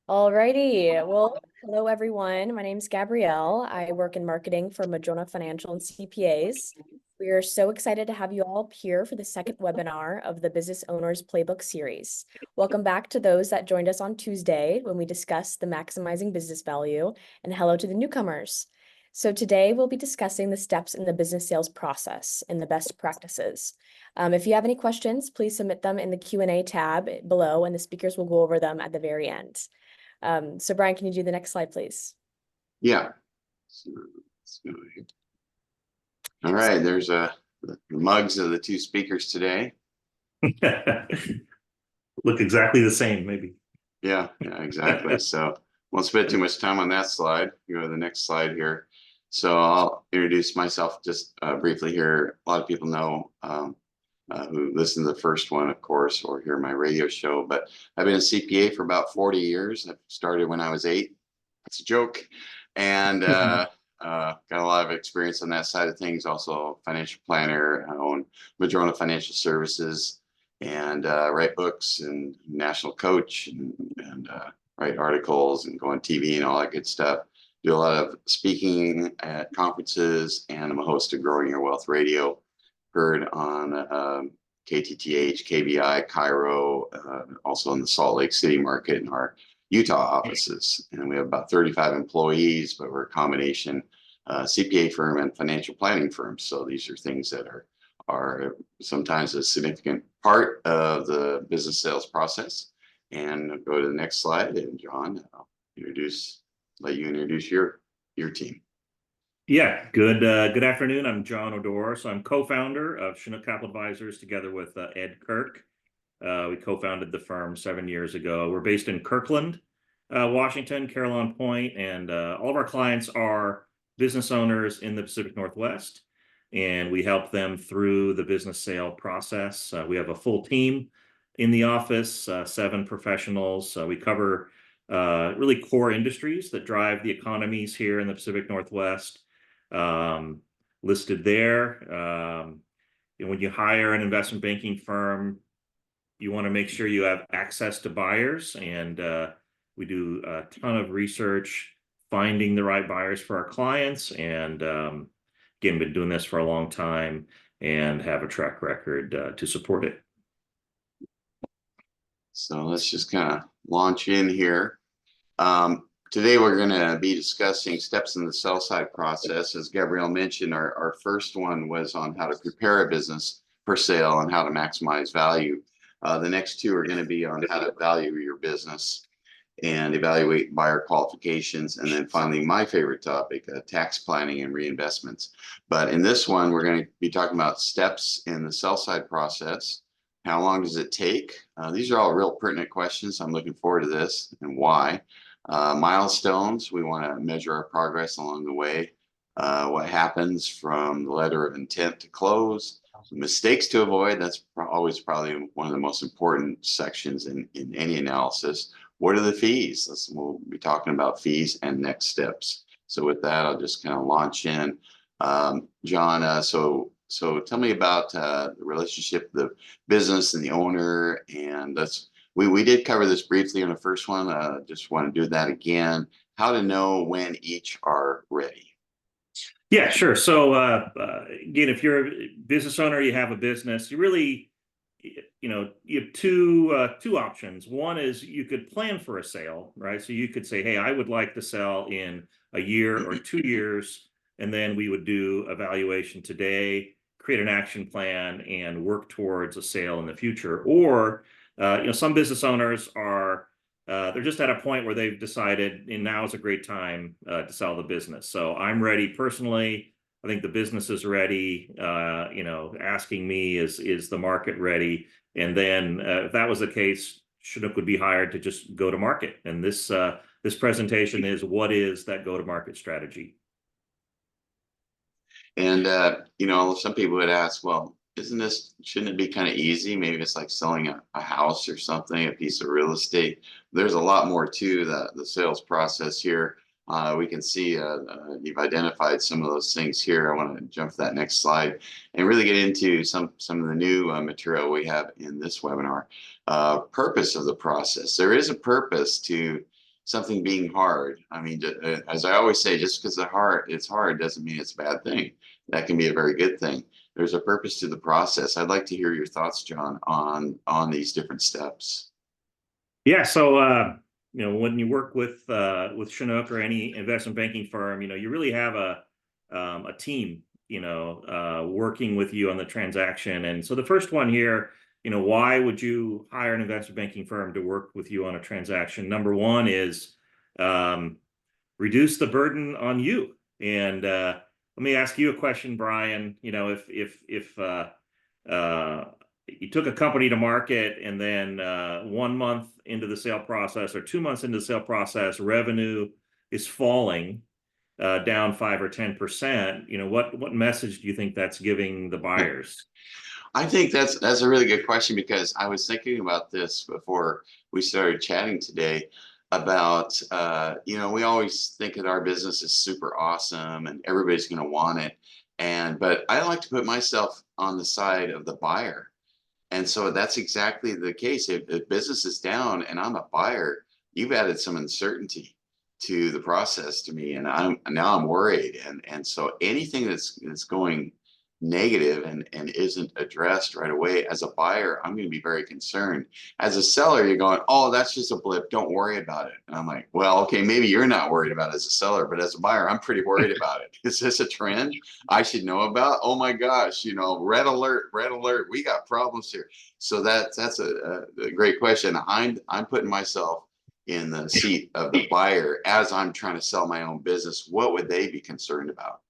Alrighty. Well, hello everyone. My name's Gabrielle. I work in marketing for Madrona Financial and CPAs. We are so excited to have you all here for the second webinar of the Business Owners Playbook series. Welcome back to those that joined us on Tuesday when we discussed the maximizing business value, and hello to the newcomers. So today we'll be discussing the steps in the business sales process and the best practices. If you have any questions, please submit them in the Q&A tab below, and the speakers will go over them at the very end. So Brian, can you do the next slide, please? Yeah. So, let's go here. All right, there's the mugs of the two speakers today. Look exactly the same, maybe. Yeah, exactly. So won't spend too much time on that slide. Go to the next slide here. So I'll introduce myself just briefly here. A lot of people know who listened to the first one, of course, or hear my radio show, but I've been a CPA for about 40 years. I started when I was 8. That's a joke. And got a lot of experience on that side of things. Also financial planner. I own Madrona Financial Services and write books and national coach and write articles and go on TV and all that good stuff. Do a lot of speaking at conferences, and I'm a host of Growing Your Wealth Radio, heard on KTTH, KBI, Cairo, also in the Salt Lake City market in our Utah offices. And we have about 35 employees, but we're a combination CPA firm and financial planning firm. So these are things that are sometimes a significant part of the business sales process. And I'll go to the next slide, and John, I'll let you introduce your team. Yeah, good afternoon. I'm John Odor. So I'm co-founder of Chinook Capital Advisors together with Ed Kirk. We co-founded the firm 7 years ago. We're based in Kirkland, Washington, Carillon Point, and all of our clients are business owners in the Pacific Northwest, and we help them through the business sale process. We have a full team in the office, 7 professionals. We cover really core industries that drive the economies here in the Pacific Northwest. Listed there. When you hire an investment banking firm, you want to make sure you have access to buyers, and we do a ton of research finding the right buyers for our clients, and again, been doing this for a long time and have a track record to support it. So let's just kind of launch in here. Today we're going to be discussing steps in the sell side process. As Gabrielle mentioned, our first one was on how to prepare a business for sale and how to maximize value. The next 2 are going to be on how to value your business and evaluate buyer qualifications. And then finally, my favorite topic, tax planning and reinvestments. But in this one, we're going to be talking about steps in the sell side process. How long does it take? These are all real pertinent questions. I'm looking forward to this, and why. Milestones, we want to measure our progress along the way. What happens from the letter of intent to close. Mistakes to avoid, that's always probably one of the most important sections in any analysis. What are the fees? We'll be talking about fees and next steps. So with that, I'll just kind of launch in. John, so tell me about the relationship, the business and the owner, and we did cover this briefly in the first one. Just want to do that again. How to know when each are ready. Yeah, sure. So again, if you're a business owner, you have a business, you really, you have two options. One is you could plan for a sale, right? So you could say, hey, I would like to sell in a year or 2 years, and then we would do evaluation today, create an action plan, and work towards a sale in the future. Or some business owners are they're just at a point where they've decided, and now is a great time to sell the business. So I'm ready personally. I think the business is ready. Asking me, is the market ready? And then if that was the case, Chinook would be hired to just go to market. And this presentation is what is that go to market strategy. And some people would ask, well, shouldn't it be kind of easy? Maybe it's like selling a house or something, a piece of real estate. There's a lot more to the sales process here. We can see you've identified some of those things here. I want to jump to that next slide and really get into some of the new material we have in this webinar. Purpose of the process. There is a purpose to something being hard. I mean, as I always say, just because it's hard doesn't mean it's a bad thing. That can be a very good thing. There's a purpose to the process. I'd like to hear your thoughts, John, on these different steps. Yeah, so when you work with Chinook or any investment banking firm, you really have a team, working with you on the transaction. And so the first one here, why would you hire an investment banking firm to work with you on a transaction? Number one is reduce the burden on you. And let me ask you a question, Brian. If you took a company to market and then 1 month into the sale process or 2 months into the sale process, revenue is falling down 5 or 10%, what message do you think that's giving the buyers? I think that's a really good question, because I was thinking about this before we started chatting today about, we always think that our business is super awesome and everybody's going to want it. But I like to put myself on the side of the buyer. And so that's exactly the case. If business is down and I'm a buyer, you've added some uncertainty to the process to me, and I'm worried. And so anything that's going negative and isn't addressed right away, as a buyer, I'm going to be very concerned. As a seller, you're going, oh, that's just a blip, don't worry about it. And I'm like, well, okay, maybe you're not worried about it as a seller, but as a buyer, I'm pretty worried about it. Is this a trend I should know about? Oh my gosh, red alert, we got problems here. So that's a great question. I'm putting myself in the seat of the buyer as I'm trying to sell my own business. What would they be concerned about?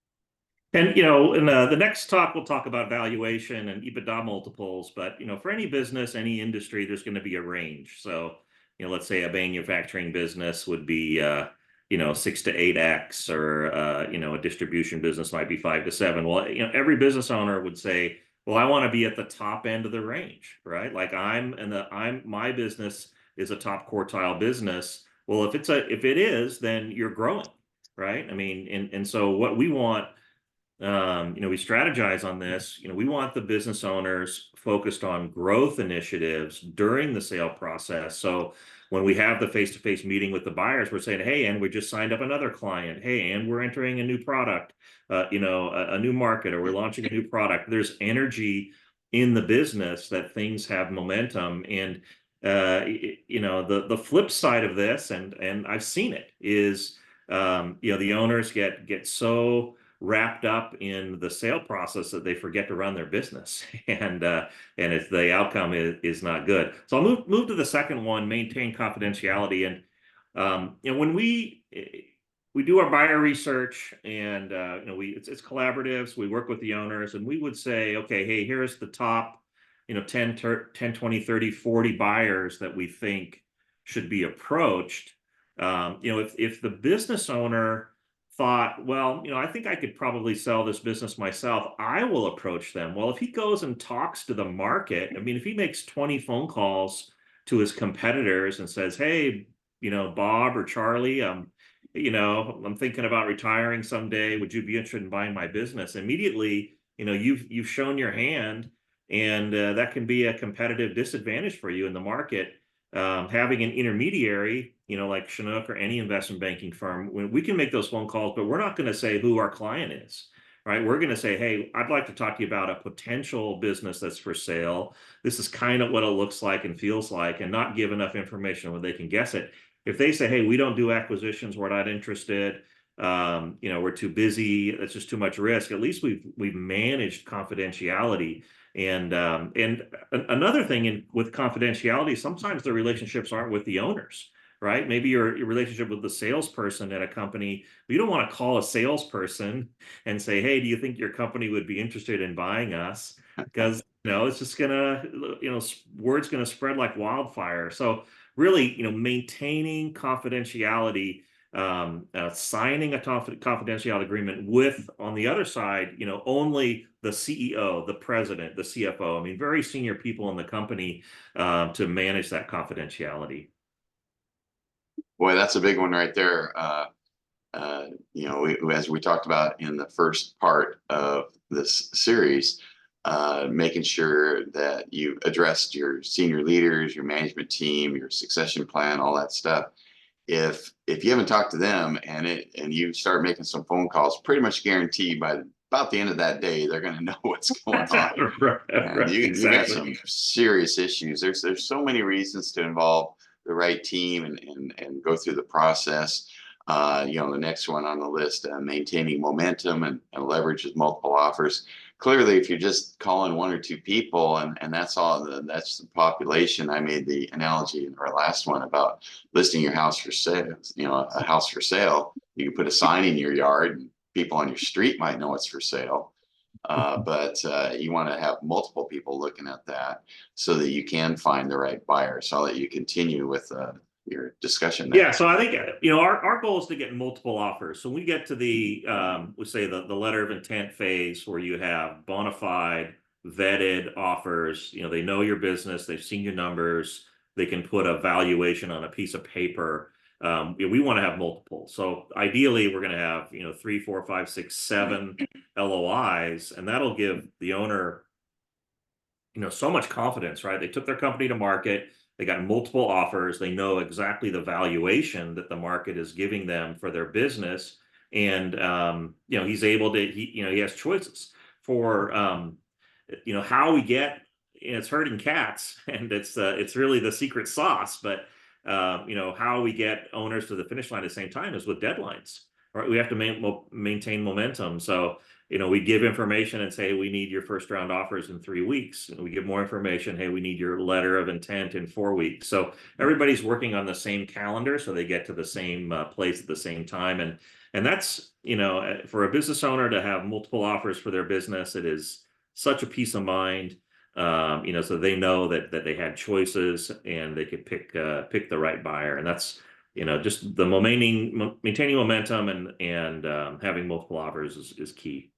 And, in the next talk, we'll talk about valuation and EBITDA multiples. But, for any business, any industry, there's going to be a range. So, let's say a manufacturing business would be, 6 to 8x, or, a distribution business might be 5 to 7. Well, every business owner would say, well, I want to be at the top end of the range, right? Like my business is a top quartile business. Well, if it is, then you're growing, right? I mean, and so what we want, we strategize on this. We want the business owners focused on growth initiatives during the sale process. So when we have the face-to-face meeting with the buyers, we're saying, hey, and we just signed up another client. Hey, and we're entering a new product, a new market, or we're launching a new product. There's energy in the business that things have momentum. And the flip side of this, and I've seen it, is the owners get so wrapped up in the sale process that they forget to run their business, and if the outcome is not good. So I'll move to the second one: maintain confidentiality. And when we do our buyer research, and it's collaborative, so we work with the owners, and we would say, okay, hey, here's the top 10, 20, 30, 40 buyers that we think should be approached. If the business owner thought, well, I think I could probably sell this business myself, I will approach them. Well, if he goes and talks to the market, I mean, if he makes 20 phone calls to his competitors and says, hey, Bob or Charlie, I'm thinking about retiring someday. Would you be interested in buying my business? Immediately, you've shown your hand, and that can be a competitive disadvantage for you in the market. Having an intermediary, like Chinook or any investment banking firm, we can make those phone calls, but we're not going to say who our client is, right? We're going to say, hey, I'd like to talk to you about a potential business that's for sale. This is kind of what it looks like and feels like, and not give enough information where they can guess it. If they say, hey, we don't do acquisitions, we're not interested, we're too busy, it's just too much risk, at least we've managed confidentiality. And another thing with confidentiality, sometimes the relationships aren't with the owners, right? Maybe your relationship with the salesperson at a company. You don't want to call a salesperson and say, hey, do you think your company would be interested in buying us? Because it's just word's gonna spread like wildfire. So really, maintaining confidentiality, signing a confidentiality agreement with, on the other side, only the CEO, the president, the CFO. I mean, very senior people in the company to manage that confidentiality. Boy, that's a big one right there. As we talked about in the first part of this series, making sure that you addressed your senior leaders, your management team, your succession plan, all that stuff. if you haven't talked to them and you start making some phone calls, pretty much guaranteed by about the end of that day, they're going to know what's going on. And you got some serious issues. There's so many reasons to involve the right team and go through the process. The next one on the list, maintaining momentum and leverage with multiple offers. Clearly, if you're just calling one or two people and that's that's the population. I made the analogy in our last one about listing your house for sale. A house for sale. You can put a sign in your yard and people on your street might know it's for sale. But you want to have multiple people looking at that so that you can find the right buyer. So I'll let you continue with your discussion there. Yeah, so I think our goal is to get multiple offers. So we get to the we say the letter of intent phase where you have bona fide vetted offers. They know your business, they've seen your numbers, they can put a valuation on a piece of paper. We want to have multiple. So ideally, we're going to have 3, 4, 5, 6, 7 LOIs, and that'll give the owner so much confidence, right? They took their company to market. They got multiple offers. They know exactly the valuation that the market is giving them for their business. And, he's able to, he has choices for, how we get, it's herding cats and it's really the secret sauce, but, how we get owners to the finish line at the same time is with deadlines, right? We have to maintain momentum. So, we give information and say, we need your first round offers in 3 weeks. And we give more information. Hey, we need your letter of intent in 4 weeks. So everybody's working on the same calendar. So they get to the same place at the same time. And that's, for a business owner to have multiple offers for their business, it is such a peace of mind. So they know that they had choices and they could pick the right buyer. And that's, just the maintaining momentum and having multiple offers is key.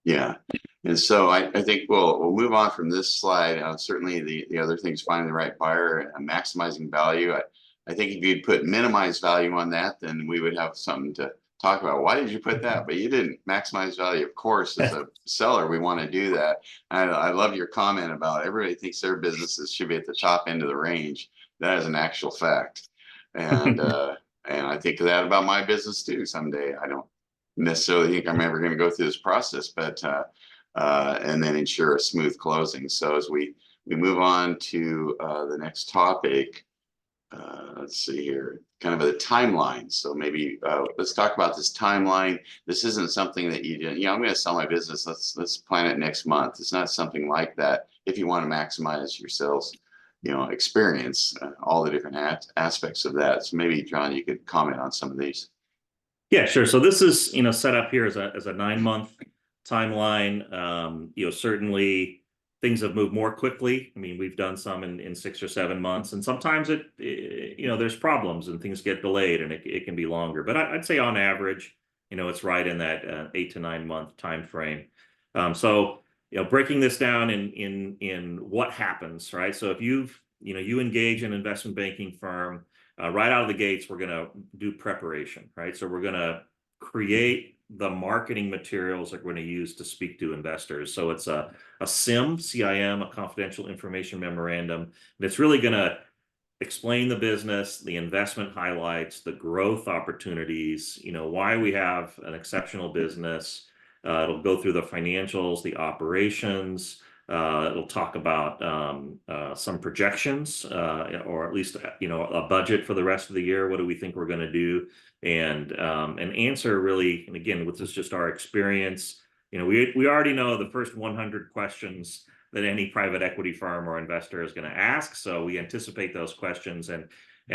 Yeah. And so I think we'll move on from this slide. Certainly the other things, finding the right buyer and maximizing value. I think if you'd put minimize value on that, then we would have something to talk about. Why did you put that? But you didn't. Maximize value. Of course, as a seller, we want to do that. I love your comment about everybody thinks their businesses should be at the top end of the range. That is an actual fact. And and I think that about my business too. Someday, I don't necessarily think I'm ever going to go through this process, but and then ensure a smooth closing. So as we move on to the next topic, let's see here, kind of a timeline. So maybe let's talk about this timeline. This isn't something that you do. I'm going to sell my business. Let's plan it next month. It's not something like that. If you want to maximize your sales, experience, all the different aspects of that. So maybe John, you could comment on some of these. Yeah, sure. So this is, set up here as a 9-month timeline. Certainly things have moved more quickly. I mean, we've done some in 6 or 7 months, and sometimes there's problems and things get delayed and it can be longer. But I'd say on average, it's right in that 8 to 9 month time frame. So breaking this down in what happens, right? So if you engage an investment banking firm. Right out of the gates, we're going to do preparation, right? So we're going to create the marketing materials that we're going to use to speak to investors. So it's a CIM, C-I-M, a confidential information memorandum. And it's really going to explain the business, the investment highlights, the growth opportunities, why we have an exceptional business. It'll go through the financials, the operations. It'll talk about some projections, or at least a budget for the rest of the year. What do we think we're going to do, and answer really. And again, with this just our experience, we already know the first 100 questions that any private equity firm or investor is going to ask. So we anticipate those questions, and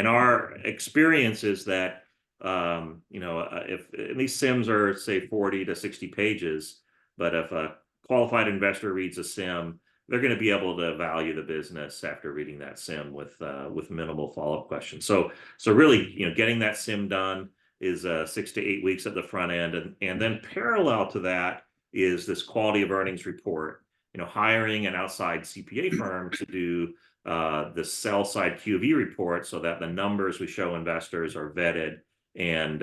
our experience is that if these CIMs are say 40 to 60 pages, but if a qualified investor reads a CIM, they're going to be able to value the business after reading that CIM with minimal follow-up questions. So really, getting that CIM done is 6 to 8 weeks at the front end, and then parallel to that is this quality of earnings report. Hiring an outside CPA firm to do the sell side QV report so that the numbers we show investors are vetted and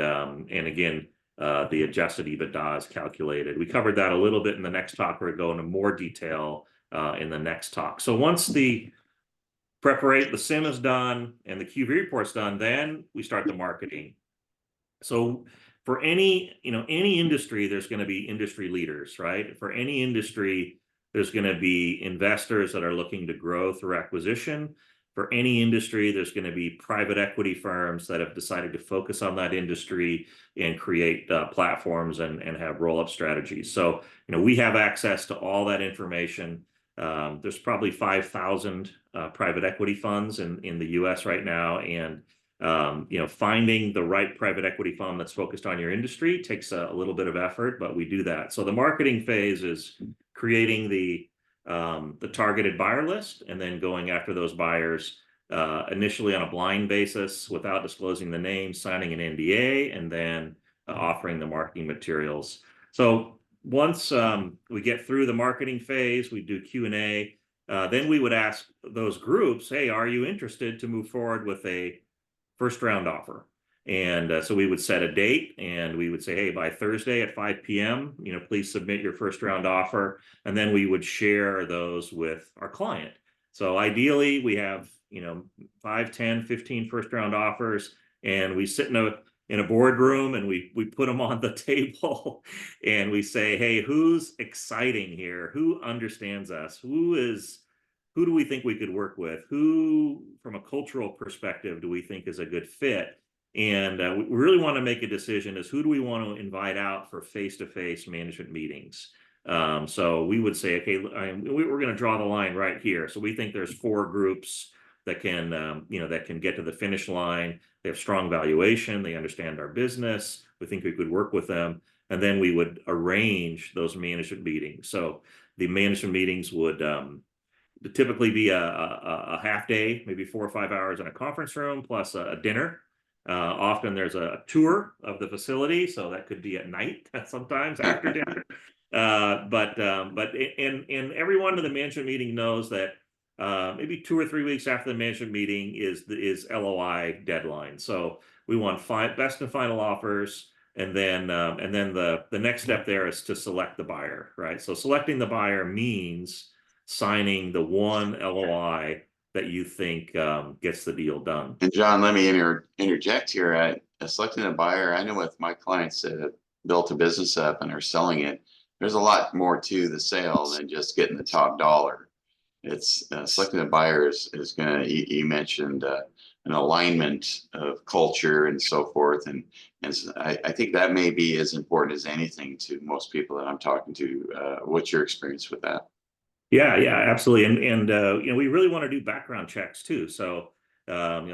again. The adjusted EBITDA is calculated. We covered that a little bit in the next talk. We're going into more detail in the next talk. So once the the SIM is done and the QV report's done, then we start the marketing. So for any industry, there's going to be industry leaders, right? For any industry, there's going to be investors that are looking to grow through acquisition. For any industry, there's going to be private equity firms that have decided to focus on that industry and create platforms and have roll-up strategies. So, we have access to all that information. There's probably 5,000 private equity funds in the US right now. And finding the right private equity fund that's focused on your industry takes a little bit of effort, but we do that. So the marketing phase is creating the targeted buyer list and then going after those buyers initially on a blind basis without disclosing the name, signing an NDA, and then offering the marketing materials. So once we get through the marketing phase, we do Q&A. Then we would ask those groups, hey, are you interested to move forward with a first round offer? And so we would set a date and we would say, hey, by Thursday at 5 p.m., please submit your first round offer. And then we would share those with our client. So ideally we have, 5, 10, 15 first round offers, and we sit in a boardroom and we put them on the table and we say, hey, who's exciting here? Who understands us? Who do we think we could work with? Who, from a cultural perspective, do we think is a good fit? And we really want to make a decision as who do we want to invite out for face-to-face management meetings. So we would say, okay, we're going to draw the line right here. So we think there's 4 groups that can, that can get to the finish line. They have strong valuation. They understand our business. We think we could work with them. And then we would arrange those management meetings. So the management meetings would typically be a half day, maybe 4 or 5 hours in a conference room plus a dinner. Often there's a tour of the facility, so that could be at night sometimes after dinner. But everyone in the management meeting knows that maybe 2 or 3 weeks after the management meeting is LOI deadline. So we want best and final offers, and then the next step there is to select the buyer, right? So selecting the buyer means signing the one LOI that you think gets the deal done. And John, let me interject here. Selecting a buyer, I know with my clients that have built a business up and are selling it, there's a lot more to the sale than just getting the top dollar. It's selecting a buyer is going to, you mentioned an alignment of culture and so forth. And I think that may be as important as anything to most people that I'm talking to. What's your experience with that? Yeah, absolutely. And we really want to do background checks too. So,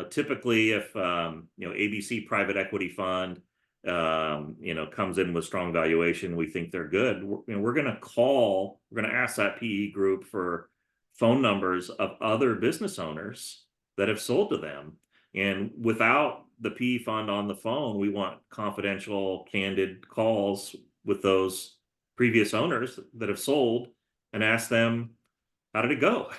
typically if, ABC private equity fund, comes in with strong valuation, we think they're good. We're going to ask that PE group for phone numbers of other business owners that have sold to them. And without the PE fund on the phone, we want confidential, candid calls with those previous owners that have sold and ask them, how did it go?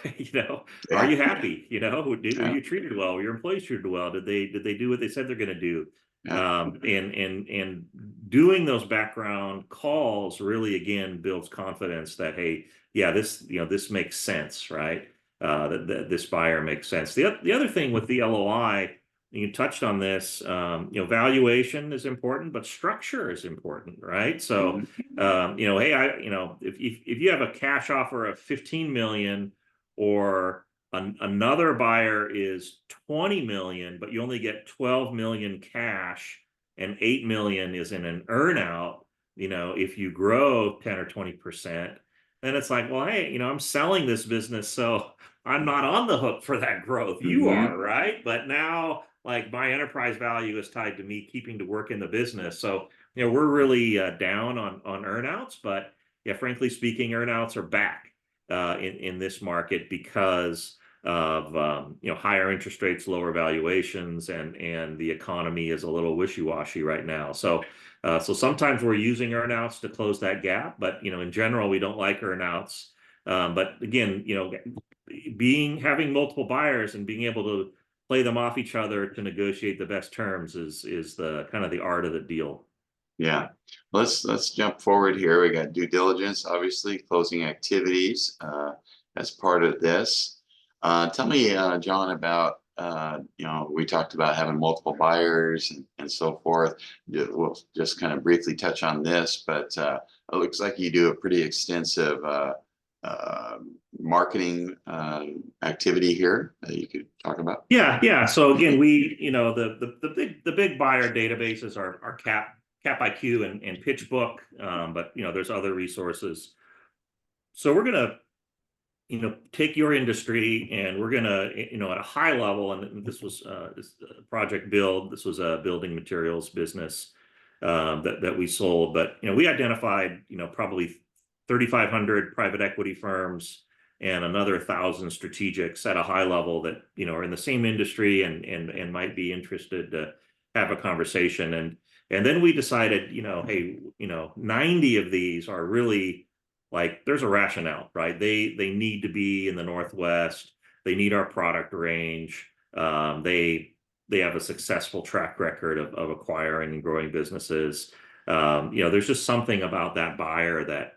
Are you happy? Were you treated well? Were your employees treated well? Did they do what they said they're going to do? And doing those background calls really, again, builds confidence that, hey, yeah, this makes sense, right? That this buyer makes sense. The other thing with the LOI, you touched on this, valuation is important, but structure is important, right? So, hey, if you have a cash offer of 15 million or another buyer is 20 million, but you only get 12 million cash and 8 million is in an earnout, if you grow 10 or 20%, then it's like, well, hey, I'm selling this business, so I'm not on the hook for that growth. You are, right? But now, like, my enterprise value is tied to me keeping to work in the business. So, we're really down on earnouts, but yeah, frankly speaking, earnouts are back in this market because of higher interest rates, lower valuations, and the economy is a little wishy-washy right now. So sometimes we're using earnouts to close that gap, but in general we don't like earnouts. But again, having multiple buyers and being able to play them off each other to negotiate the best terms is the kind of the art of the deal. Yeah, let's jump forward here. We got due diligence, obviously, closing activities as part of this. Tell me, John, about, we talked about having multiple buyers and so forth. We'll just kind of briefly touch on this, but it looks like you do a pretty extensive marketing activity here that you could talk about. Yeah. So again, the big buyer databases are Cap IQ and PitchBook, but there's other resources. So we're gonna take your industry, and we're gonna at a high level, and this was this Project Build. This was a building materials business that we sold, but we identified probably 3,500 private equity firms and another 1,000 strategics at a high level that are in the same industry and might be interested to have a conversation. And then we decided, hey, 90 of these are really like, there's a rationale, right? They need to be in the Northwest. They need our product range. They have a successful track record of acquiring and growing businesses. There's just something about that buyer that,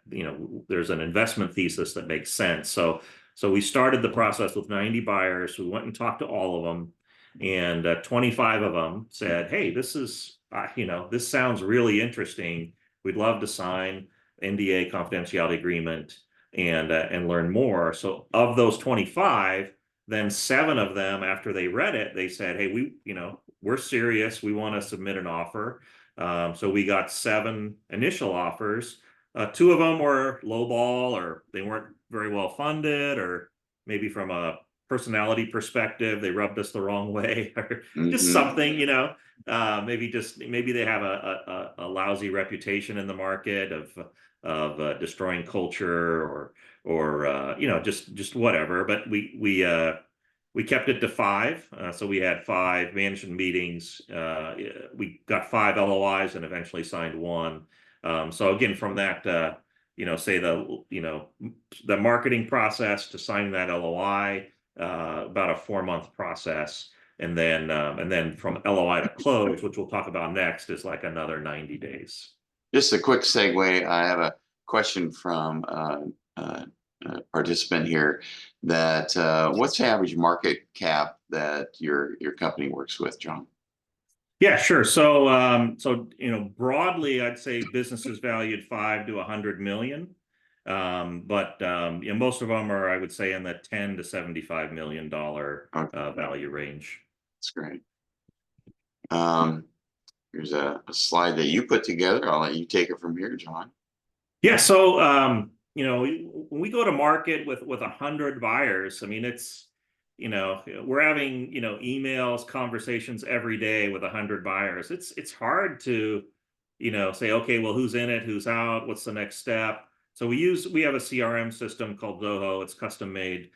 there's an investment thesis that makes sense. So we started the process with 90 buyers. We went and talked to all of them, and 25 of them said, hey, this is, this sounds really interesting. We'd love to sign NDA confidentiality agreement and learn more. So of those 25, then 7 of them, after they read it, they said, hey, we're serious. We want to submit an offer. So we got 7 initial offers. 2 of them were lowball, or they weren't very well funded, or maybe from a personality perspective, they rubbed us the wrong way, or just something, maybe they have a lousy reputation in the market of destroying culture or just whatever. But we kept it to 5. So we had 5 management meetings. We got 5 LOIs and eventually signed 1. So again, from that, say the marketing process to signing that LOI, about a 4-month process. And then from LOI to close, which we'll talk about next, is like another 90 days. Just a quick segue. I have a question from a participant here that what's the average market cap that your company works with, John? Yeah, sure. So broadly, I'd say businesses valued 5 to 100 million. But most of them are, I would say, in the 10 to 75 million dollar value range. That's great. Here's a slide that you put together. I'll let you take it from here, John. Yeah. So when we go to market with 100 buyers, I mean, it's we're having emails, conversations every day with 100 buyers. It's hard to say, okay, well, who's in it, who's out, what's the next step. So we have a CRM system called Zoho. It's custom made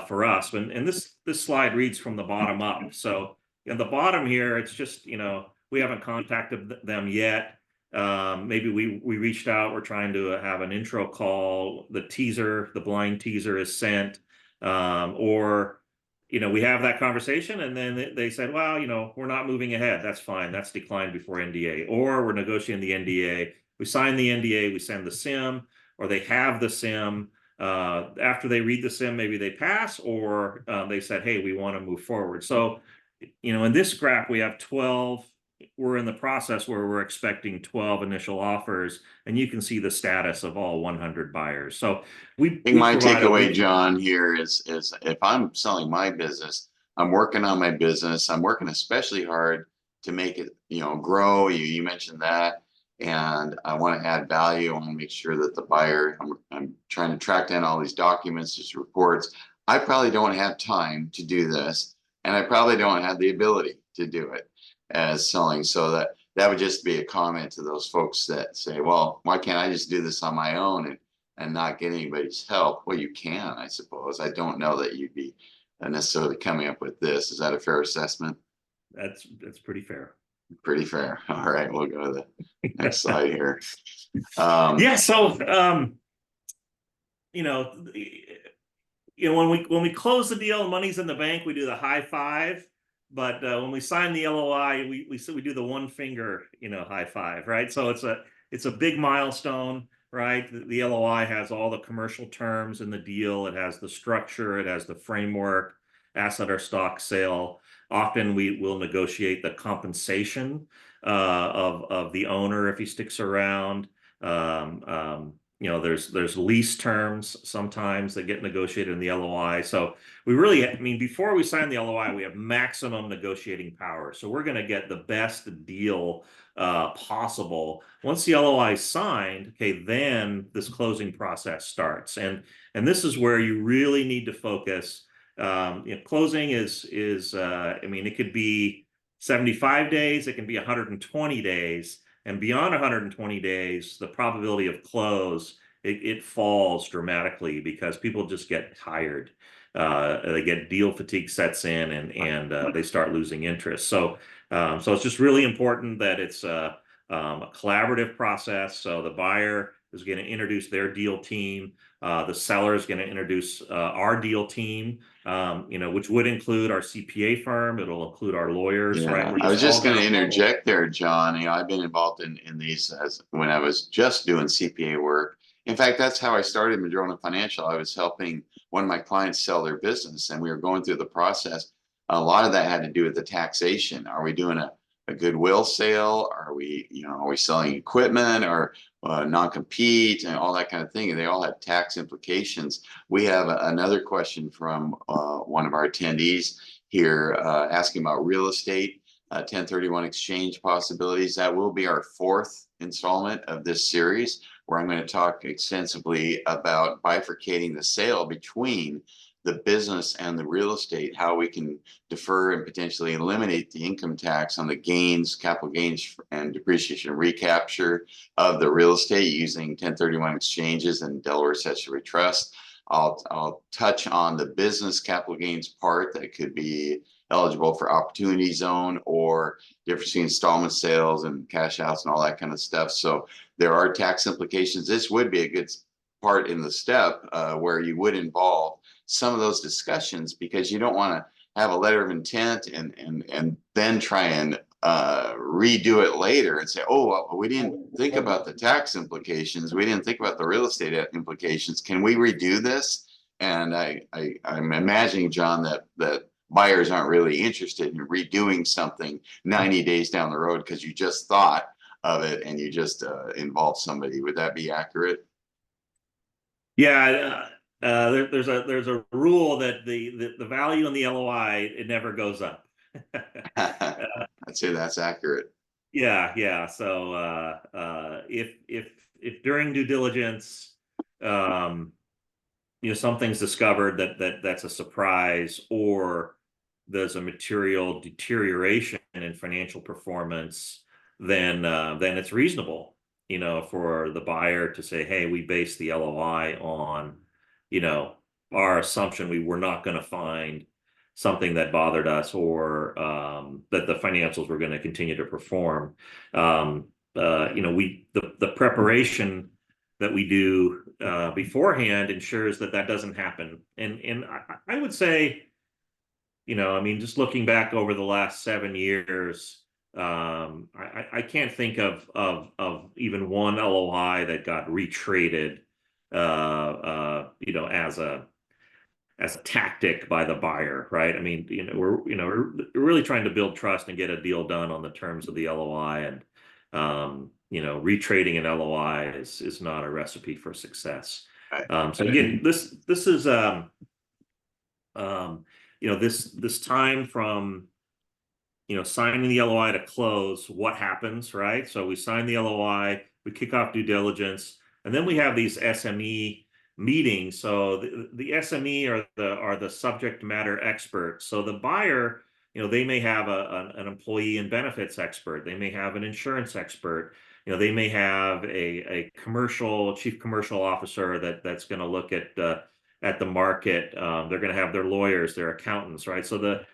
for us. And this slide reads from the bottom up. So at the bottom here, it's just, we haven't contacted them yet. Maybe we reached out. We're trying to have an intro call. The blind teaser is sent. Or we have that conversation, and then they said, well, we're not moving ahead. That's fine. That's declined before NDA. Or we're negotiating the NDA. We sign the NDA. We send the SIM. Or they have the SIM. After they read the SIM, maybe they pass, or they said, hey, we want to move forward. So, in this graph, we have 12. We're in the process where we're expecting 12 initial offers, and you can see the status of all 100 buyers. So my takeaway, John, here is if I'm selling my business, I'm working on my business. I'm working especially hard to make it, grow. You mentioned that. And I want to add value. I want to make sure that the buyer, I'm trying to track down all these documents, these reports. I probably don't have time to do this, and I probably don't have the ability to do it as selling. So that would just be a comment to those folks that say, well, why can't I just do this on my own and not get anybody's help? Well, you can, I suppose. I don't know that you'd be necessarily coming up with this. Is that a fair assessment? That's pretty fair. Pretty fair. All right, we'll go to the next slide here. Yeah. So, when we close the deal, money's in the bank, we do the high five. But when we sign the LOI, we do the one finger, high five, right? So it's a big milestone. right? The LOI has all the commercial terms in the deal. It has the structure. It has the framework, asset or stock sale. Often we will negotiate the compensation of the owner if he sticks around. There's lease terms sometimes that get negotiated in the LOI. So we really, I mean, before we sign the LOI, we have maximum negotiating power. So we're going to get the best deal possible. Once the LOI is signed, okay, then this closing process starts. And this is where you really need to focus. Closing is I mean, it could be 75 days, it can be 120 days. And beyond 120 days, the probability of close, it falls dramatically because people just get tired. They get deal fatigue sets in and they start losing interest. So it's just really important that it's a collaborative process. So the buyer is going to introduce their deal team. The seller is going to introduce our deal team, which would include our CPA firm. It'll include our lawyers, right? I was just going to interject there, John. I've been involved in these when I was just doing CPA work. In fact, that's how I started Madrona Financial. I was helping one of my clients sell their business, and we were going through the process. A lot of that had to do with the taxation. Are we doing a goodwill sale? Are we selling equipment or non-compete and all that kind of thing? And they all have tax implications. We have another question from one of our attendees here asking about real estate, 1031 exchange possibilities. That will be our fourth installment of this series, where I'm going to talk extensively about bifurcating the sale between the business and the real estate, how we can defer and potentially eliminate the income tax on the gains, capital gains and depreciation recapture of the real estate using 1031 exchanges and Delaware Statutory Trust. I'll touch on the business capital gains part that could be eligible for opportunity zone or difference between installment sales and cash outs and all that kind of stuff. So there are tax implications. This would be a good part in the step where you would involve some of those discussions, because you don't want to have a letter of intent and then try and redo it later and say, oh, well, we didn't think about the tax implications. We didn't think about the real estate implications. Can we redo this? And I'm imagining, John, that buyers aren't really interested in redoing something 90 days down the road because you just thought of it and you just involved somebody. Would that be accurate? Yeah. There's a rule that the value in the LOI, it never goes up. I'd say that's accurate. Yeah. So if during due diligence, something's discovered that's a surprise, or there's a material deterioration in financial performance, then it's reasonable, for the buyer to say, hey, we based the LOI on our assumption we were not going to find something that bothered us, or that the financials were going to continue to perform. The preparation that we do beforehand ensures that doesn't happen. And I would say, just looking back over the last 7 years, I can't think of even one LOI that got retraded as a tactic by the buyer, right? I mean, we're really trying to build trust and get a deal done on the terms of the LOI, and retrading an LOI is not a recipe for success. So again, this is this time from signing the LOI to close. What happens, right? So we sign the LOI, we kick off due diligence, and then we have these SME meetings. So the SME are the subject matter experts. So the buyer, they may have an employee and benefits expert. They may have an insurance expert. They may have a chief commercial officer that's going to look at the market. They're going to have their lawyers, their accountants, right? So the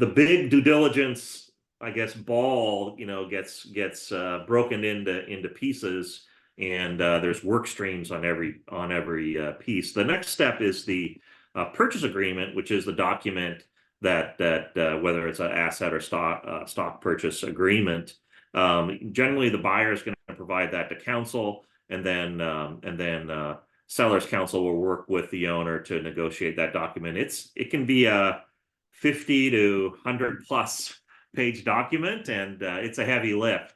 big due diligence, I guess, ball, gets broken into pieces, and there's work streams on every piece. The next step is the purchase agreement, which is the document that whether it's an asset or stock purchase agreement. Generally, the buyer is going to provide that to counsel, and then seller's counsel will work with the owner to negotiate that document. It can be a 50 to 100 plus page document, and it's a heavy lift.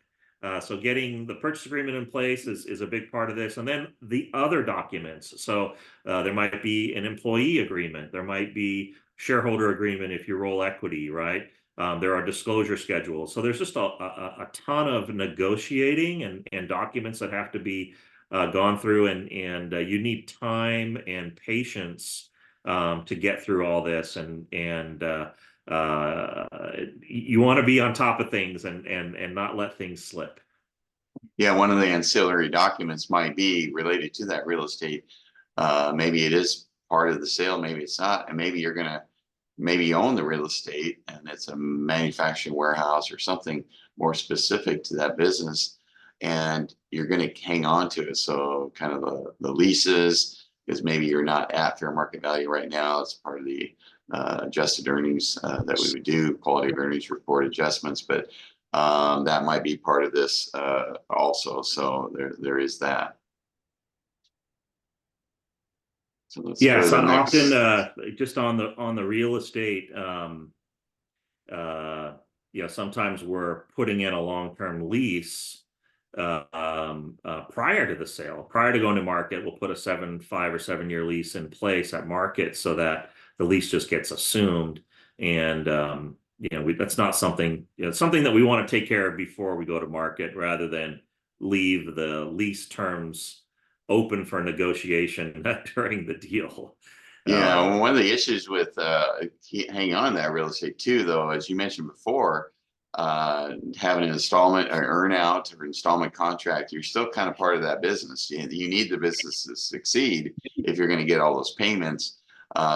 So getting the purchase agreement in place is a big part of this. And then the other documents. So there might be an employee agreement. There might be shareholder agreement if you roll equity, right? There are disclosure schedules. So there's just a ton of negotiating and documents that have to be gone through, and you need time and patience to get through all this, and you want to be on top of things and not let things slip. Yeah, one of the ancillary documents might be related to that real estate. Maybe it is part of the sale, maybe it's not, and maybe maybe you own the real estate and it's a manufacturing warehouse or something more specific to that business, and you're going to hang on to it. So kind of the leases, because maybe you're not at fair market value right now. It's part of the adjusted earnings that we would do, quality of earnings report adjustments, but that might be part of this also. So there is that. So let's go to So the next. often just on the real estate, sometimes we're putting in a long-term lease prior to the sale. Prior to going to market, we'll put a 5 or 7 year lease in place at market so that the lease just gets assumed. And that's not something, something that we want to take care of before we go to market, rather than leave the lease terms open for negotiation during the deal. Yeah, one of the issues with hanging on to that real estate too, though, as you mentioned before, having an installment or earn out or installment contract, you're still kind of part of that business. You need the business to succeed if you're going to get all those payments.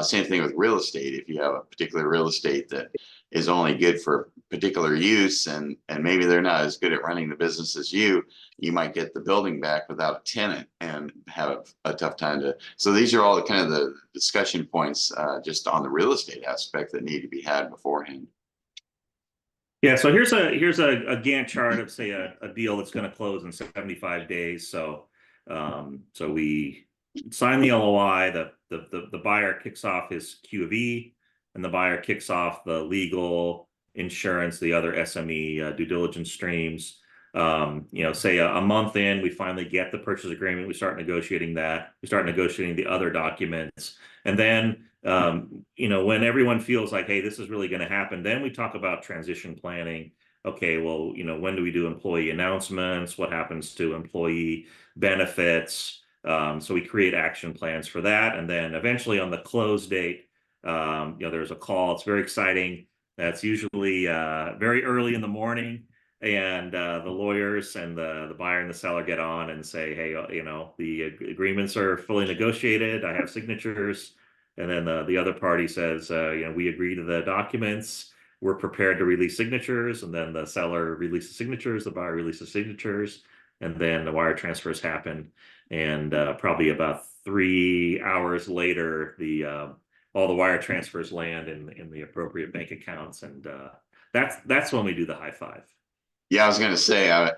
Same thing with real estate. If you have a particular real estate that is only good for particular use, and maybe they're not as good at running the business as you might get the building back without a tenant and have a tough time to. So these are all the kind of the discussion points just on the real estate aspect that need to be had beforehand. Yeah, so here's a Gantt chart of, say, a deal that's going to close in 75 days. So we sign the LOI, the buyer kicks off his Q of E, and the buyer kicks off the legal, insurance, the other SME due diligence streams. Say a month in, we finally get the purchase agreement. We start negotiating that. We start negotiating the other documents. And then, when everyone feels like, hey, this is really going to happen, then we talk about transition planning. Okay, well, when do we do employee announcements? What happens to employee benefits? So we create action plans for that. And then eventually on the close date, there's a call. It's very exciting. That's usually very early in the morning. And the lawyers and the buyer and the seller get on and say, hey, the agreements are fully negotiated. I have signatures. And then the other party says, we agree to the documents. We're prepared to release signatures. And then the seller releases signatures. The buyer releases signatures. And then the wire transfers happen. And probably about 3 hours later, all the wire transfers land in the appropriate bank accounts. And that's when we do the high five. Yeah, I was going to say,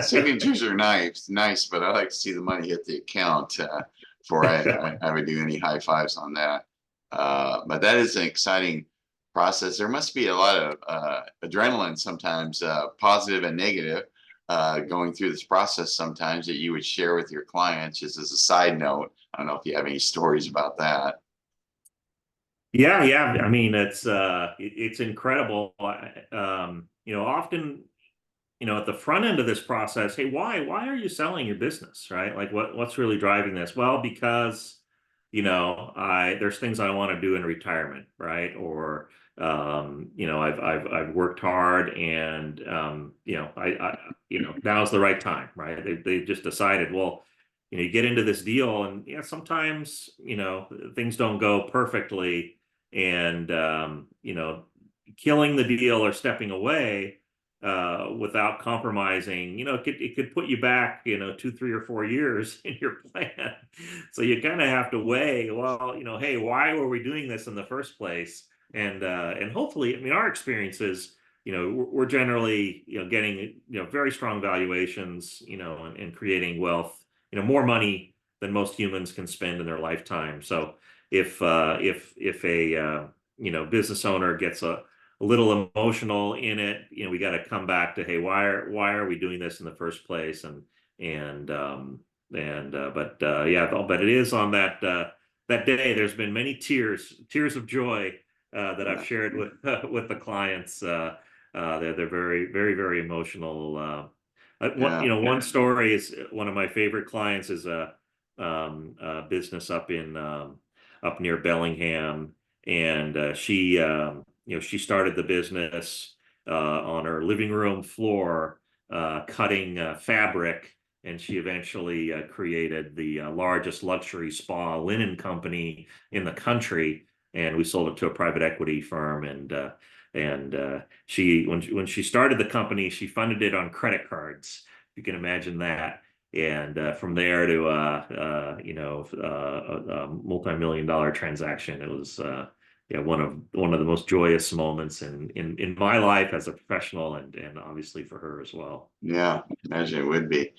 signatures are nice, but I like to see the money hit the account before I would do any high fives on that. But that is an exciting process. There must be a lot of adrenaline sometimes, positive and negative, going through this process sometimes, that you would share with your clients, just as a side note. I don't know if you have any stories about that. Yeah. I mean, it's incredible. Often, at the front end of this process, hey, why are you selling your business, right? Like what's really driving this? Well, because, there's things I want to do in retirement, right? Or, I've worked hard, and, now's the right time, right? They just decided, well, you get into this deal, and sometimes, things don't go perfectly, and, killing the deal or stepping away without compromising, it could put you back, 2, 3, or 4 years in your plan. So you kind of have to weigh, well, hey, why were we doing this in the first place? And hopefully, I mean, our experience is we're generally, getting, very strong valuations, and creating wealth, more money than most humans can spend in their lifetime. So if a business owner gets a little emotional in it, we got to come back to, hey, why are we doing this in the first place? But it is on that day. There's been many tears of joy that I've shared with with the clients. They're very, very, very emotional. One story is one of my favorite clients is a business up near Bellingham, and she started the business on her living room floor, cutting fabric, and she eventually created the largest luxury spa linen company in the country, and we sold it to a private equity firm. And she, when she started the company, she funded it on credit cards. You can imagine that. And from there to a multi-million-dollar transaction, it was one of the most joyous moments in my life as a professional, and obviously for her as well. Yeah, imagine it would be.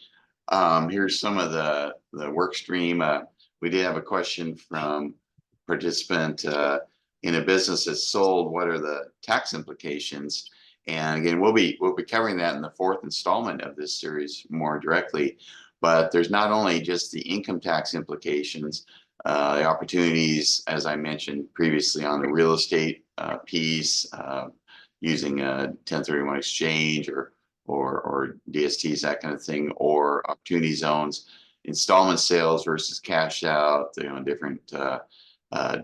Here's some of the work stream. We did have a question from participant. In a business that's sold, what are the tax implications? And again, we'll be covering that in the fourth installment of this series more directly. But there's not only just the income tax implications, the opportunities, as I mentioned previously, on the real estate piece, using a 1031 exchange or DSTs, that kind of thing, or opportunity zones, installment sales versus cash out,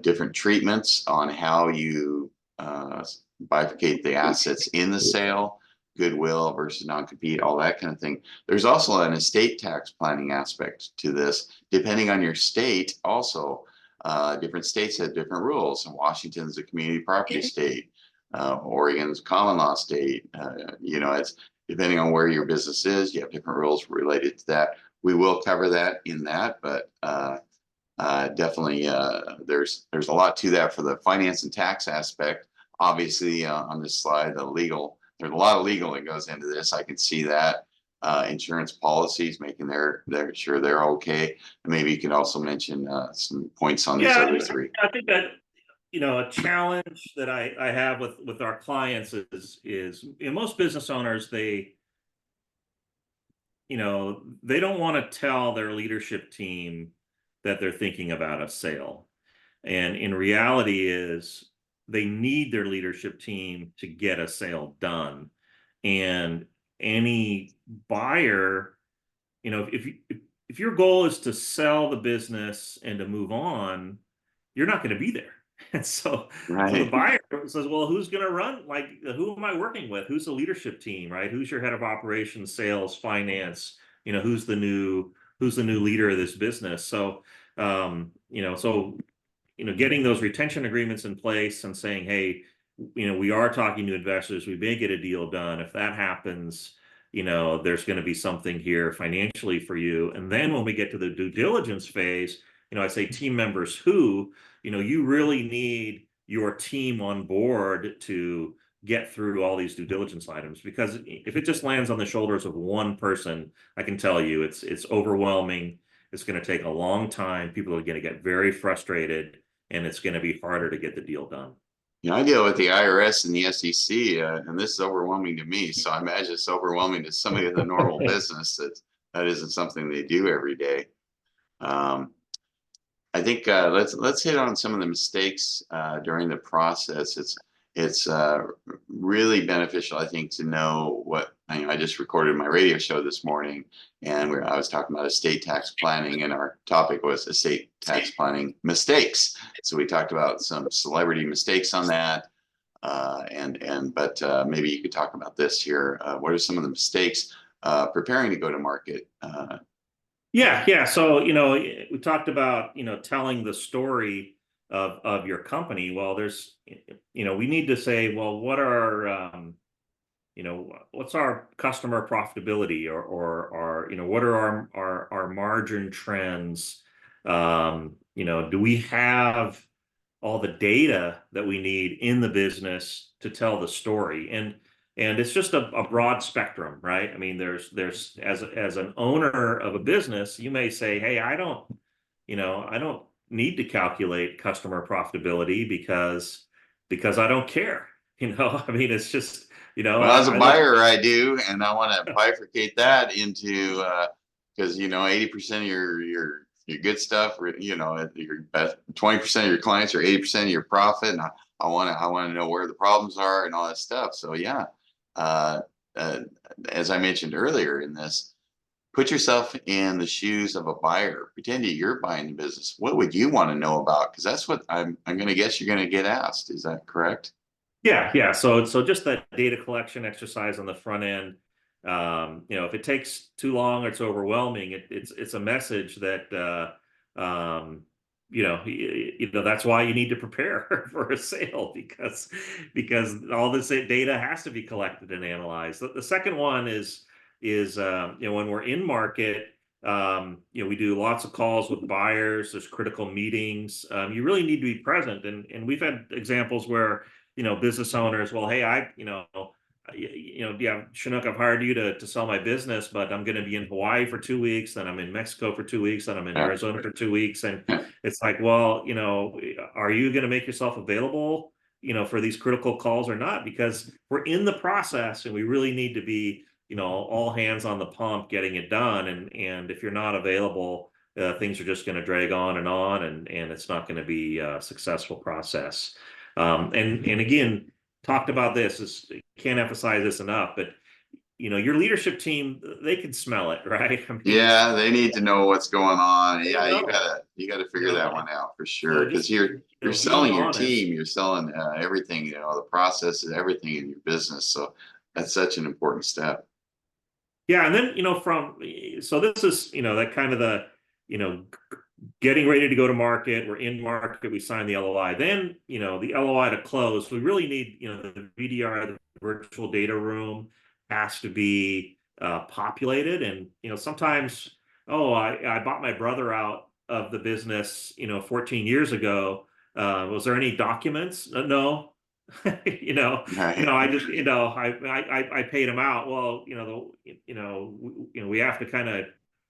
different treatments on how you bifurcate the assets in the sale, goodwill versus non-compete, all that kind of thing. There's also an estate tax planning aspect to this, depending on your state. Also, different states have different rules. And Washington's a community property state, Oregon's a common law state. It's depending on where your business is, you have different rules related to that. We will cover that in that, but definitely there's a lot to that for the finance and tax aspect. Obviously, on this slide, there's a lot of legal that goes into this. I can see that. Insurance policies, making sure they're okay. And maybe you can also mention some points on these other three. I think that a challenge that I have with our clients is most business owners, they don't want to tell their leadership team that they're thinking about a sale. And in reality is they need their leadership team to get a sale done. And any buyer, if your goal is to sell the business and to move on, you're not going to be there. And so the buyer says, well, who's going to run? Like, who am I working with? Who's the leadership team, right? Who's your head of operations, sales, finance? Who's the new leader of this business? So, getting those retention agreements in place and saying, hey, we are talking to investors, we may get a deal done. If that happens, there's going to be something here financially for you. And then when we get to the due diligence phase, I say team members who, you really need your team on board to get through all these due diligence items, because if it just lands on the shoulders of one person, I can tell you it's overwhelming. It's going to take a long time. People are going to get very frustrated, and it's going to be harder to get the deal done. I deal with the IRS and the SEC, and this is overwhelming to me. So I imagine it's overwhelming to somebody in the normal business that isn't something they do every day. I think let's hit on some of the mistakes during the process. It's really beneficial, I think, to know what I just recorded my radio show this morning, and I was talking about estate tax planning, and our topic was estate tax planning mistakes. So we talked about some celebrity mistakes on that, but maybe you could talk about this here. What are some of the mistakes preparing to go to market? Yeah. So we talked about telling the story of your company. Well, there's we need to say, well, what are what's our customer profitability, or what are our margin trends? Do we have all the data that we need in the business to tell the story? And And it's just a broad spectrum, right? I mean, there's as an owner of a business, you may say, hey, I don't need to calculate customer profitability because I don't care. I mean, it's just, Well, as a I look, buyer, I do, and I want to bifurcate that into because 80% of your good stuff, your best 20% of your clients or 80% of your profit, and I want to know where the problems are and all that stuff. So yeah, uh, uh, as I mentioned earlier in this, put yourself in the shoes of a buyer. Pretend that you're buying the business. What would you want to know about? Because that's what I'm going to guess you're going to get asked. Is that correct? yeah. So just that data collection exercise on the front end. If it takes too long or it's overwhelming, it's a message that that's why you need to prepare for a sale because all this data has to be collected and analyzed. The second one is when we're in market, we do lots of calls with buyers. There's critical meetings. You really need to be present, and we've had examples where business owners, well, hey, yeah, Chinook, I've hired you to sell my business, but I'm going to be in Hawaii for 2 weeks, then I'm in Mexico for 2 weeks, then I'm in Arizona for 2 weeks. And it's like, well, are you going to make yourself available, for these critical calls or not? Because we're in the process and we really need to be, all hands on the pump getting it done. And if you're not available, things are just going to drag on and it's not going to be a successful process. And again, talked about this, can't emphasize this enough, but your leadership team, they can smell it, right? I mean, Yeah, they need to know what's going on. they Yeah, know. you gotta figure that one out for sure. So Because just, you're being selling your honest. team, you're selling everything, the processes, everything in your business. So that's such an important step. Yeah, and then so this is that kind of the getting ready to go to market. We're in market. We sign the LOI. Then the LOI to close. We really need the VDR, the virtual data room, has to be populated. And sometimes, oh, I bought my brother out of the business 14 years ago. Was there any documents? No. Right. I just I paid him out. Well, we have to kind of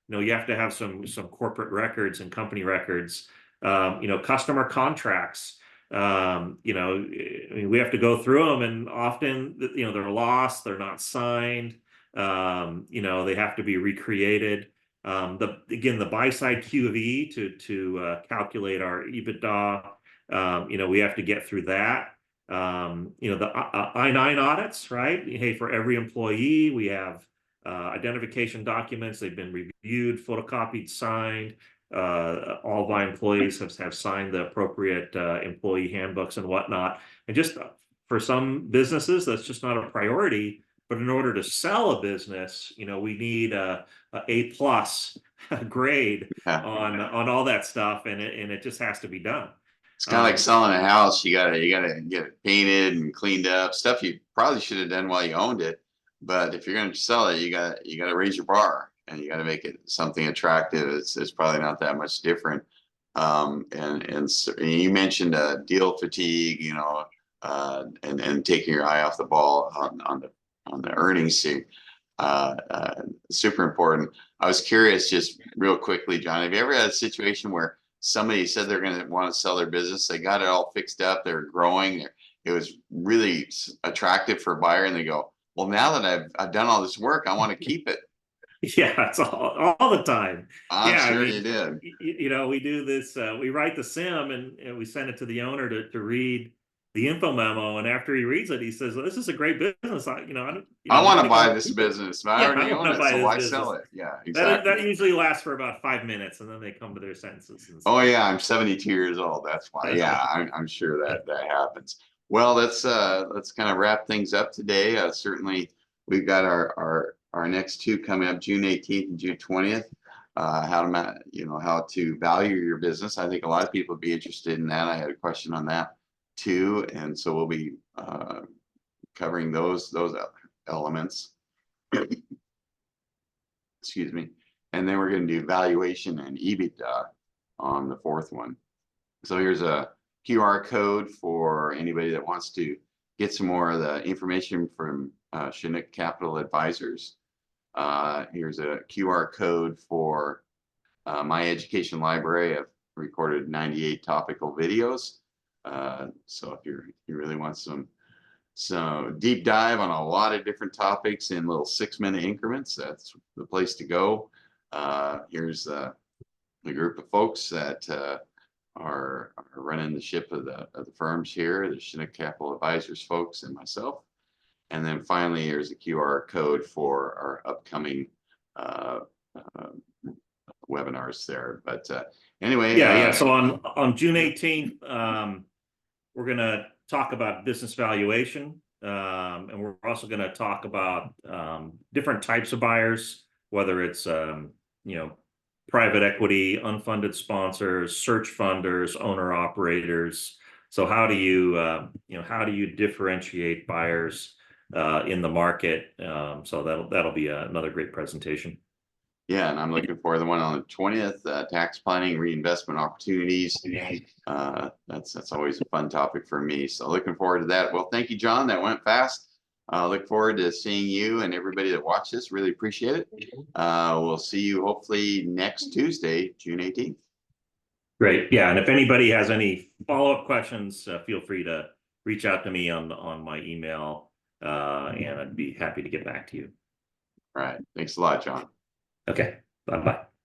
you have to have some corporate records and company records, customer contracts. I mean, we have to go through them, and often they're lost, they're not signed. They have to be recreated. The buy side Q of E to calculate our EBITDA. We have to get through that. The I-9 audits, right? Hey, for every employee, we have identification documents. They've been reviewed, photocopied, signed. All of my employees have signed the appropriate employee handbooks and whatnot. And just for some businesses, that's just not a priority. But in order to sell a business, we need a A+ grade Yeah. on all that stuff, and it just has to be done. It's kind of like selling a house. You gotta get it painted and cleaned up. Stuff you probably should have done while you owned it. But if you're going to sell it, you gotta raise your bar and you gotta make it something attractive. It's probably not that much different. And you mentioned deal fatigue, and taking your eye off the ball on the earnings sheet. Super important. I was curious, just real quickly, John, have you ever had a situation where somebody said they're going to want to sell their business, they got it all fixed up, they're growing, it was really attractive for a buyer, and they go, well, now that I've done all this work, I want to keep it. Yeah, it's all the time. I'm Yeah, sure I mean, you did. we do this. We write the SIM and we send it to the owner to read the info memo. And after he reads it, he says, well, "This is a great business. I don't. I want to think buy I'll this keep it." business, but I Yeah, already I own want to it, buy so this why business. sell it? Yeah, That exactly. usually lasts for about 5 minutes, and then they come to their senses. And Oh say, yeah, I'm 72 years old. That's why. Yeah, I'm sure that happens. Well, let's kind of wrap things up today. Certainly, we've got our next two coming up, June 18th and June 20th. How to value your business. I think a lot of people would be interested in that. I had a question on that too, and so we'll be covering those elements. Excuse me. And then we're going to do valuation and EBITDA on the fourth one. So here's a QR code for anybody that wants to get some more of the information from Chinook Capital Advisors. Here's a QR code for my education library. I've recorded 98 topical videos. So if you really want some deep dive on a lot of different topics in little 6-minute increments, that's the place to go. Here's the group of folks that are running the ship of the firms here, the Chinook Capital Advisors folks and myself. And then finally, here's a QR code for our upcoming webinars there. But anyway, yeah. So on June 18th, we're going to talk about business valuation, and we're also going to talk about different types of buyers, whether it's private equity, unfunded sponsors, search funders, owner operators. So how do you differentiate buyers in the market? So that'll be another great presentation. Yeah, and I'm looking for the one on the 20th, tax planning, reinvestment opportunities. That's always a fun topic for me. So looking forward to that. Well, thank you, John. That went fast. Look forward to seeing you and everybody that watched this. Really appreciate it. We'll see you hopefully next Tuesday, June 18th. Great. Yeah, and if anybody has any follow-up questions, feel free to reach out to me on my email, and I'd be happy to get back to you. All right. Thanks a lot, John. Okay. Bye-bye.